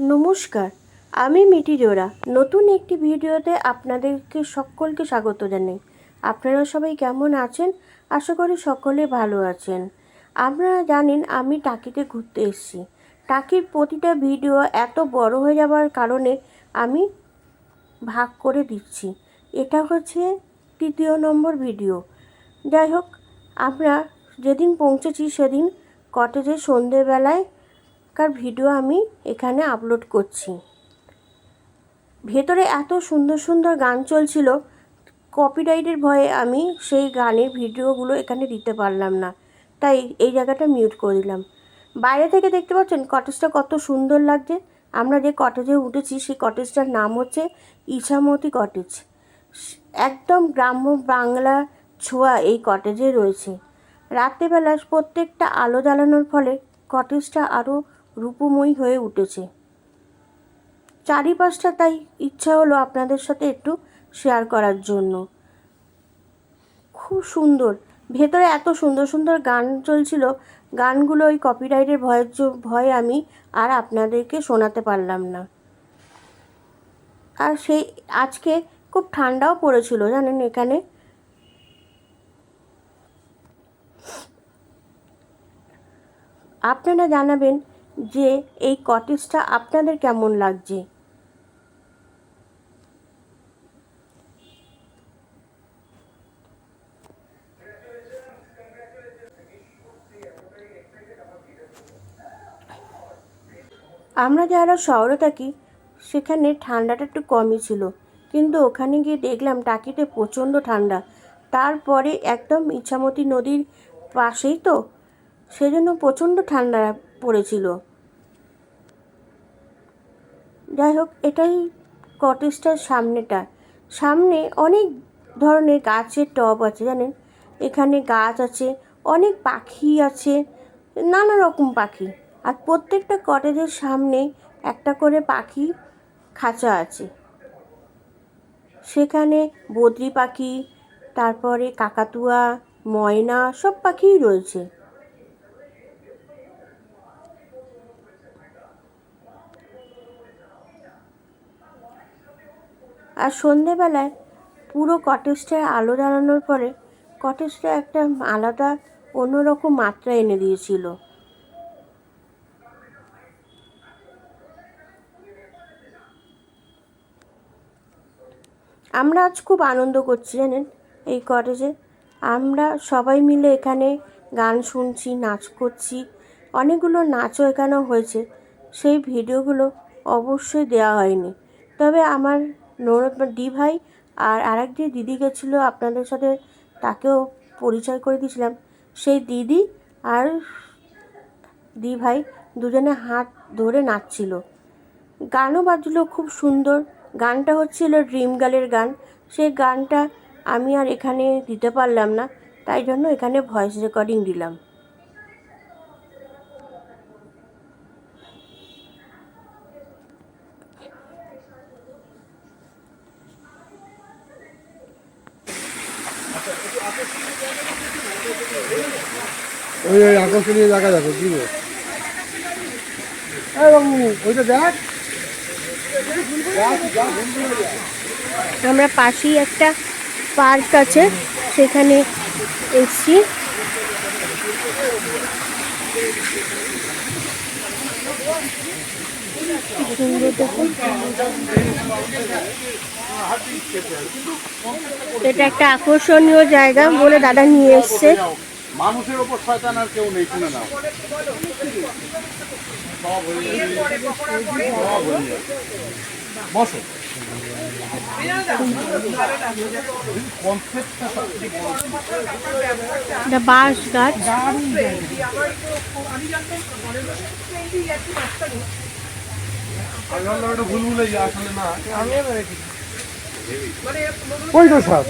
নমস্কার, আমি মিটি জোড়া নতুন একটি ভিডিওতে আপনাদেরকে সকলকে স্বাগত জানাই। আপনারা সবাই কেমন আছেন? আশা করি সকলে ভালো আছেন। আপনারা জানেন আমি টাকিতে ঘুরতে এসেছি। টাকির প্রতিটা ভিডিও এত বড় হয়ে যাওয়ার কারণে আমি ভাগ করে দিচ্ছি। এটা হচ্ছে 3য় নম্বর ভিডিও। যাই হোক, আমরা যেদিন পৌঁছেছি সেদিন কটেজে সন্ধেবেলায় কার ভিডিও আমি এখানে আপলোড করছি। ভেতরে এত সুন্দর সুন্দর গান চলছিল, কপিরাইটের ভয়ে আমি সেই গানের ভিডিওগুলো এখানে দিতে পারলাম না, তাই এই জায়গাটা মিউট করে দিলাম। বাইরে থেকে দেখতে পাচ্ছেন কটেজটা কত সুন্দর লাগছে। আমরা যে কটেজে উঠেছি সেই কটেজটার নাম হচ্ছে ইছামতি কটেজ। একদম গ্রাম্য বাংলা ছোঁয়া এই কটেজে রয়েছে। রাত্রেবেলা প্রত্যেকটা আলো জ্বালানোর ফলে কটেজটা আরও রূপময়ী হয়ে উঠেছে। চারিপাশটা তাই ইচ্ছা হলো আপনাদের সাথে একটু শেয়ার করার জন্য। খুব সুন্দর, ভেতরে এত সুন্দর সুন্দর গান চলছিল, গানগুলো ওই কপিরাইটের ভয়ে আমি আর আপনাদেরকে শোনাতে পারলাম না। আর সেই আজকে খুব ঠান্ডাও পড়েছিল জানেন এখানে। আপনারা জানাবেন যে এই কটেজটা আপনাদের কেমন লাগছে। আমরা যারা শহরে থাকি সেখানে ঠান্ডাটা একটু কমই ছিল, কিন্তু ওখানে গিয়ে দেখলাম টাকিতে প্রচণ্ড ঠান্ডা। তারপরে একদম ইছামতি নদীর পাশেই তো, সেজন্য প্রচণ্ড ঠান্ডা পড়েছিল। যাই হোক, এটাই কটেজটার সামনে অনেক ধরনের গাছের টব আছে জানেন। এখানে গাছ আছে, অনেক পাখি আছে, নানা রকম পাখি। আর প্রত্যেকটা কটেজের সামনে একটা করে পাখি খাঁচা আছে। সেখানে বদ্রি পাখি, তারপরে কাকাতুয়া, ময়না, সব পাখিই রয়েছে। আর সন্ধেবেলায় পুরো কটেজটায় আলো জ্বালানোর পরে কটেজটা একটা আলাদা অন্যরকম মাত্রা এনে দিয়েছিল। আমরা আজ খুব আনন্দ করছি জানেন এই কটেজে। আমরা সবাই মিলে এখানে গান শুনছি, নাচ করছি। অনেকগুলো নাচও এখানে হয়েছে, সেই ভিডিওগুলো অবশ্যই দেওয়া হয়নি। তবে আমার ননদ দি ভাই আর আরেক যে দিদি গেছিলো আপনাদের সাথে, তাকেও পরিচয় করে দিয়েছিলাম। সেই দিদি আর দি ভাই দুজনে হাত ধরে নাচছিল, গানও বাজলো খুব সুন্দর। গানটা হচ্ছিল ড্রিম গার্লের গান। সেই গানটা আমি আর এখানে দিতে পারলাম না, তাই জন্য এখানে ভয়েস রেকর্ডিং দিলাম। ওই আকর্ষণীয় জায়গা দেখো কি ওইটা দেখ। আমরা পাশেই একটা পার্ক আছে, সেখানে এসছি। সুন্দর দেখুন, এটা একটা আকর্ষণীয় জায়গা বলে দাদা নিয়ে এসছে। মানুষের ওপর শয়তান আর কেউ নেই, শুনে নাও। বসো। বাঁশ গাছ, ওই তো সব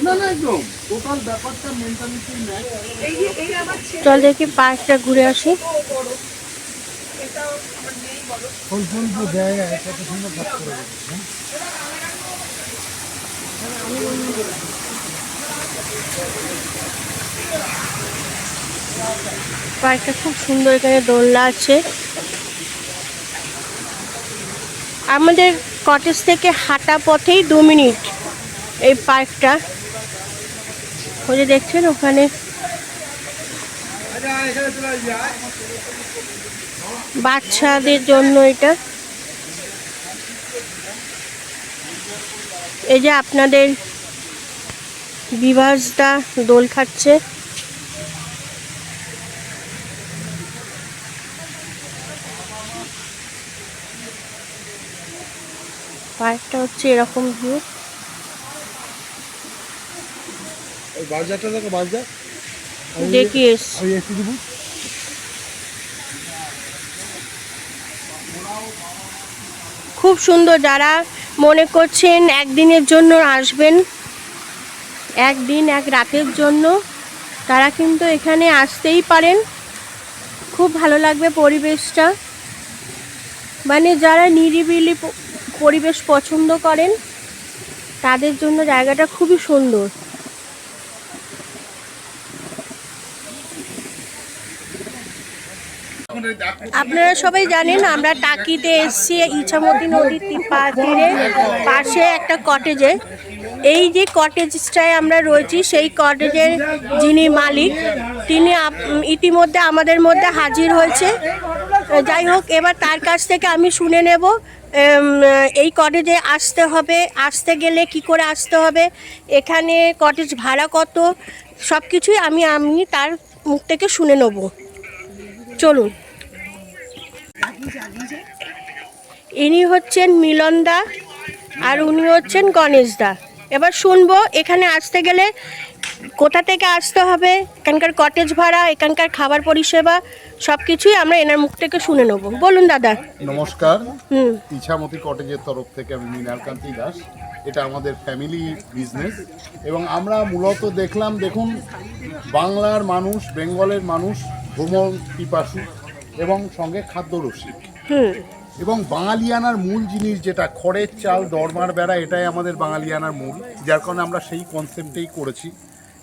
না না একদম টোটাল ব্যাপারটা মেন্টালিটি নেয়। চল দেখি পার্কটা ঘুরে আসি। ফুলফুল জায়গায় কত সুন্দর কাজ করে পার্কটা খুব সুন্দর, এখানে দোলনা আছে। আমাদের কটেজ থেকে হাঁটা পথেই 2 মিনিট এই পার্কটা। ওই যে দেখছেন ওখানে বাচ্চাদের জন্য এটা। এই যে আপনাদের বিভাসদা দোল খাচ্ছে। পার্কটা হচ্ছে এরকম ভিউ। দেখিস খুব সুন্দর। যারা মনে করছেন একদিনের জন্য আসবেন, একদিন এক রাতের জন্য, তারা কিন্তু এখানে আসতেই পারেন। খুব ভালো লাগবে পরিবেশটা, মানে যারা নিরিবিলি পরিবেশ পছন্দ করেন তাদের জন্য জায়গাটা খুবই সুন্দর। আপনারা সবাই জানেন আমরা টাকিতে এসেছি ইছামতি নদীর তীরে পাশে একটা কটেজে। এই যে কটেজটায় আমরা রয়েছি সেই কটেজের যিনি মালিক তিনি ইতিমধ্যে আমাদের মধ্যে হাজির হয়েছে। যাই হোক, এবার তার কাছ থেকে আমি শুনে নেব এই কটেজে আসতে হবে, আসতে গেলে কি করে আসতে হবে, এখানে কটেজ ভাড়া কত, সব কিছুই আমি তার মুখ থেকে শুনে নেব। চলুন। ইনি হচ্ছেন মিলনদা আর উনি হচ্ছেন গণেশদা। এবার শুনবো এখানে আসতে গেলে কোথা থেকে আসতে হবে, এখানকার কটেজ ভাড়া, এখানকার খাবার পরিষেবা, সব কিছুই আমরা এনার মুখ থেকে শুনে নেব। বলুন দাদা। নমস্কার। ইছামতি কটেজের তরফ থেকে আমি মৃণালকান্তি দাস। এটা আমাদের ফ্যামিলি বিজনেস এবং আমরা মূলত দেখুন বাংলার মানুষ, বেঙ্গলের মানুষ ভ্রমণ পিপাসু এবং সঙ্গে খাদ্যরসিক এবং বাঙালিয়ানার মূল জিনিস যেটা খড়ের চাল, দরমার বেড়া, এটাই আমাদের বাঙালিয়ানার মূল, যার কারণে আমরা সেই কনসেপ্টেই করেছি।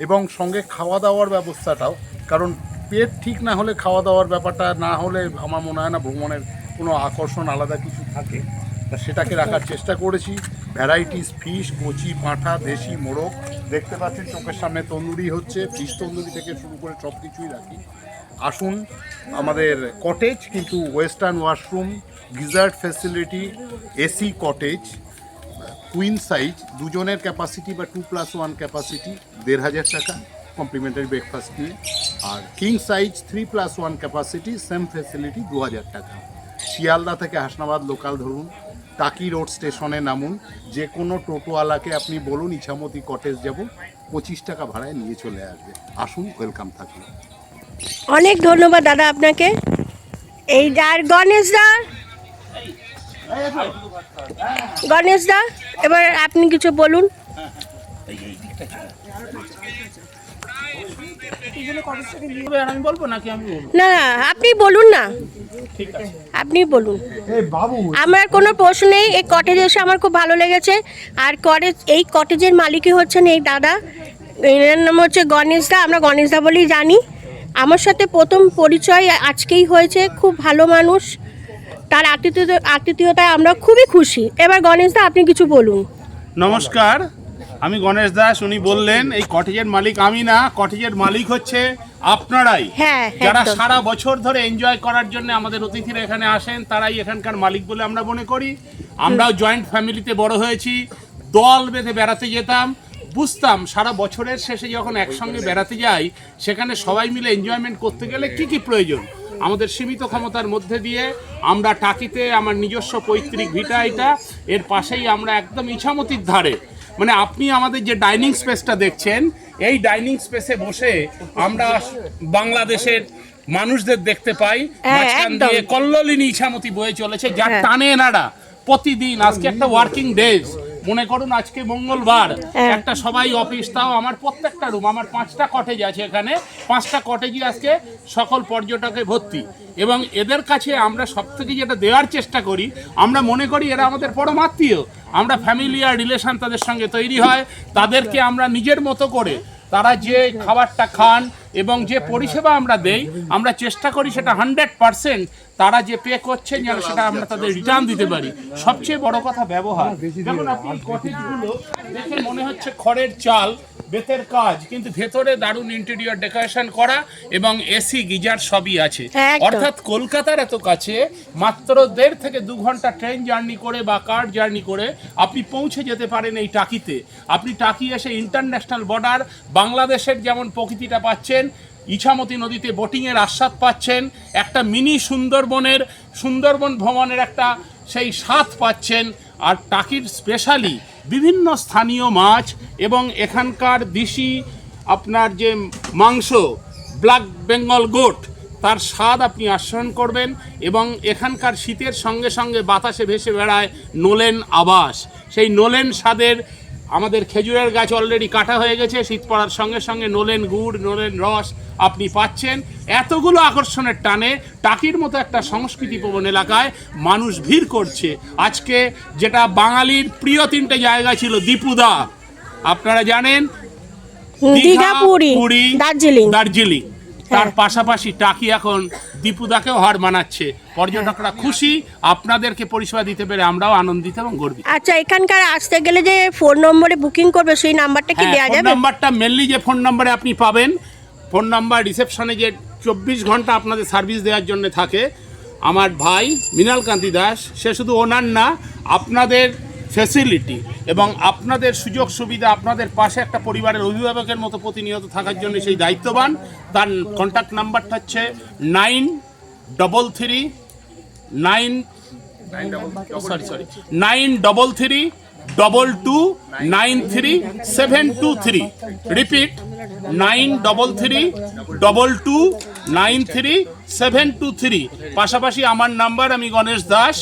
এবং সঙ্গে খাওয়া দাওয়ার ব্যবস্থাটাও, কারণ পেট ঠিক না হলে খাওয়া দাওয়ার ব্যাপারটা না হলে আমার মনে হয় না ভ্রমণের কোনো আকর্ষণ আলাদা কিছু থাকে, তা সেটাকে রাখার চেষ্টা করেছি। ভ্যারাইটিস ফিশ, কচি, পাঁঠা, দেশি, মোরগ, দেখতে পাচ্ছেন চোখের সামনে তন্দুরি হচ্ছে, ফিশ তন্দুরি থেকে শুরু করে সব কিছুই রাখি। আসুন আমাদের কটেজ, কিন্তু western washroom, geyser facility, AC cottage, queen size, দুজনের ক্যাপাসিটি বা 2+1 ক্যাপাসিটি 1500 টাকা কমপ্লিমেন্টারি ব্রেকফাস্ট নিয়ে, আর king size 3+1 capacity same facility 2000 টাকা। শিয়ালদা থেকে হাসনাবাদ লোকাল ধরুন, টাকি রোড স্টেশনে নামুন, যে কোনো টোটোওয়ালাকে আপনি বলুন ইছামতি কটেজ যাব, 25 টাকা ভাড়ায় নিয়ে চলে আসবে। আসুন, ওয়েলকাম থাকুন। অনেক ধন্যবাদ দাদা আপনাকে। এই আর গণেশদা, গণেশদা এবার আপনি কিছু বলুন। না না, আপনি বলুন না, আপনি বলুন। আমার কোনো প্রশ্ন নেই। এই কটেজে এসে আমার খুব ভালো লেগেছে। আর এই কটেজের মালিকই হচ্ছেন এই দাদা, এর নাম হচ্ছে গণেশদা। আমরা গণেশদা বলেই জানি। আমার সাথে প্রথম পরিচয় আজকেই হয়েছে। খুব ভালো মানুষ, তার আতিথেয়তায় আমরা খুবই খুশি। এবার গণেশদা আপনি কিছু বলুন। নমস্কার, আমি গণেশ দাস। উনি বললেন এই কটেজের মালিক আমি না, কটেজের মালিক হচ্ছে আপনারাই। হ্যাঁ, যারা সারা বছর ধরে এনজয় করার জন্য আমাদের অতিথিরা এখানে আসেন, তারাই এখানকার মালিক বলে আমরা মনে করি। আমরাও জয়েন্ট ফ্যামিলিতে বড় হয়েছি, দল বেঁধে বেড়াতে যেতাম, বুঝতাম সারা বছরের শেষে যখন একসঙ্গে বেড়াতে যাই সেখানে সবাই মিলে এনজয়মেন্ট করতে গেলে কি কি প্রয়োজন। আমাদের সীমিত ক্ষমতার মধ্যে দিয়ে আমরা টাকিতে, আমার নিজস্ব পৈতৃক ভিটা এটা, এর পাশেই আমরা একদম ইছামতির ধারে, মানে আপনি আমাদের যে ডাইনিং স্পেসটা দেখছেন, এই ডাইনিং স্পেসে বসে আমরা বাংলাদেশের মানুষদের দেখতে পাই। মাঝখান দিয়ে কল্লোলিনী ইছামতি বয়ে চলেছে, যার টানে এনারা প্রতিদিন। আজকে একটা ওয়ার্কিং ডেজ, মনে করুন আজকে মঙ্গলবার, একটা সবাই অফিস, তাও আমার প্রত্যেকটা রুম, আমার 5টা কটেজ আছে এখানে, 5টা কটেজই আজকে সকল পর্যটকে ভর্তি। এবং এদের কাছে আমরা সব থেকে যেটা দেওয়ার চেষ্টা করি, আমরা মনে করি এরা আমাদের পরমাত্মীয়, আমরা ফ্যামিলিয়ার রিলেশন তাদের সঙ্গে তৈরি হয়, তাদেরকে আমরা নিজের মতো করে তারা যে খাবারটা খান এবং যে পরিষেবা আমরা দেই, আমরা চেষ্টা করি সেটা 100% তারা যে পে করছেন যেন সেটা আমরা তাদের রিটার্ন দিতে পারি। সবচেয়ে বড় কথা ব্যবহার। যেমন আপনি এই কটেজগুলো দেখে মনে হচ্ছে খড়ের চাল, বেতের কাজ, কিন্তু ভেতরে দারুণ ইন্টেরিয়র ডেকোরেশন করা এবং এসি গিজার সবই আছে। অর্থাৎ কলকাতার এত কাছে মাত্র 1.5 থেকে 2 ঘন্টা ট্রেন জার্নি করে বা কার জার্নি করে আপনি পৌঁছে যেতে পারেন এই টাকিতে। আপনি টাকি এসে ইন্টারন্যাশনাল বর্ডার বাংলাদেশের যেমন প্রকৃতিটা পাচ্ছেন, ইছামতি নদীতে বোটিংয়ের আস্বাদ পাচ্ছেন, একটা মিনি সুন্দরবন ভ্রমণের একটা সেই স্বাদ পাচ্ছেন। আর টাকির স্পেশালি বিভিন্ন স্থানীয় মাছ এবং এখানকার দেশি আপনার যে মাংস, ব্ল্যাক বেঙ্গল গোট, তার স্বাদ আপনি আস্বাদন করবেন। এবং এখানকার শীতের সঙ্গে সঙ্গে বাতাসে ভেসে বেড়ায় নোলেন আবাস। সেই নোলেন স্বাদের আমাদের খেজুরের গাছ অলরেডি কাটা হয়ে গেছে, শীত পড়ার সঙ্গে সঙ্গে নোলেন গুড়, নোলেন রস আপনি পাচ্ছেন। এতগুলো আকর্ষণের টানে টাকির মতো একটা সংস্কৃতিপ্রবণ এলাকায় মানুষ ভিড় করছে। আজকে যেটা বাঙালির প্রিয় 3টে জায়গা ছিল, দীপুদা আপনারা জানেন, দীঘা, পুরী, দার্জিলিং, তার পাশাপাশি টাকি এখন দীপুদাকেও হার মানাচ্ছে। পর্যটকরা খুশি, আপনাদেরকে পরিষেবা দিতে পেরে আমরাও আনন্দিত এবং গর্বিত। আচ্ছা, এখানকার আসতে গেলে যে ফোন নম্বরে বুকিং করবে সেই নাম্বারটা কি দেওয়া যাবে? ফোন নাম্বারটা মেনলি যে ফোন নাম্বারে আপনি পাবেন, ফোন নাম্বার রিসেপশনে যে 24 ঘন্টা আপনাদের সার্ভিস দেওয়ার জন্য থাকে, আমার ভাই মৃণাল কান্তি দাস, সে শুধু ওনার না, আপনাদের ফ্যাসিলিটি এবং আপনাদের সুযোগ সুবিধা, আপনাদের পাশে একটা পরিবারের অভিভাবকের মতো প্রতিনিয়ত থাকার জন্য সেই দায়িত্ববান। তার কন্ট্যাক্ট নাম্বারটা হচ্ছে 93322937323। রিপিট 93322937323। পাশাপাশি আমার নাম্বার, আমি গণেশ দাস,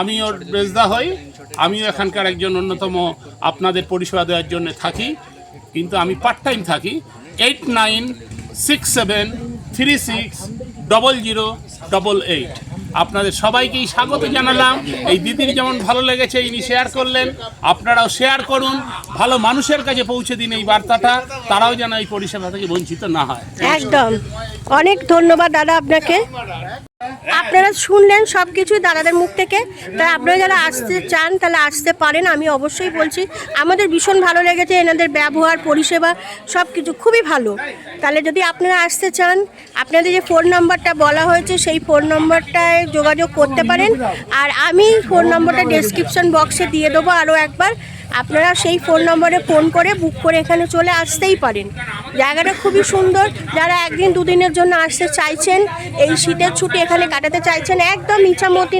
আমি ওর বেজদা হই, আমিও এখানকার একজন অন্যতম আপনাদের পরিষেবা দেওয়ার জন্য থাকি, কিন্তু আমি পার্ট টাইম থাকি। 8967360088। আপনাদের সবাইকেই স্বাগত জানালাম। এই দিদির যেমন ভালো লেগেছে, ইনি শেয়ার করলেন, আপনারাও শেয়ার করুন, ভালো মানুষের কাছে পৌঁছে দিন এই বার্তাটা, তারাও যেন এই পরিষেবা থেকে বঞ্চিত না হয়। একদম, অনেক ধন্যবাদ দাদা আপনাকে। আপনারা শুনলেন সব কিছুই দাদাদের মুখ থেকে। তাই আপনারা যারা আসতে চান তাহলে আসতে পারেন। আমি অবশ্যই বলছি আমাদের ভীষণ ভালো লেগেছে, এনাদের ব্যবহার, পরিষেবা সব কিছু খুবই ভালো। তাহলে যদি আপনারা আসতে চান, আপনাদের যে ফোন নাম্বারটা বলা হয়েছে সেই ফোন নাম্বারটায় যোগাযোগ করতে পারেন। আর আমি ফোন নাম্বারটা ডেসক্রিপশন বক্সে দিয়ে দেবো আরও একবার। আপনারা সেই ফোন নম্বরে ফোন করে বুক করে এখানে চলে আসতেই পারেন। জায়গাটা খুবই সুন্দর। যারা 1 দিন 2 দিনের জন্য আসতে চাইছেন, এই শীতের ছুটি এখানে কাটাতে চাইছেন, একদম ইছামতি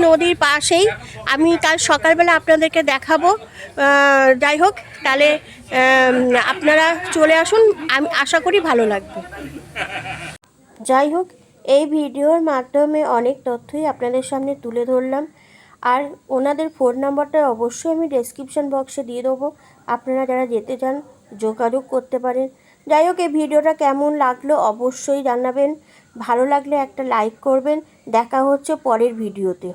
নদীর পাশেই। আমি কাল সকালবেলা আপনাদেরকে দেখাবো। যাই হোক, তাহলে আপনারা চলে আসুন, আমি আশা করি ভালো লাগবে। যাই হোক, এই ভিডিওর মাধ্যমে অনেক তথ্যই আপনাদের সামনে তুলে ধরলাম। আর ওনাদের ফোন নাম্বারটা অবশ্যই আমি ডেসক্রিপশন বক্সে দিয়ে দেবো, আপনারা যারা যেতে চান যোগাযোগ করতে পারেন। যাই হোক, এই ভিডিওটা কেমন লাগলো অবশ্যই জানাবেন। ভালো লাগলে একটা লাইক করবেন। দেখা হচ্ছে পরের ভিডিওতে।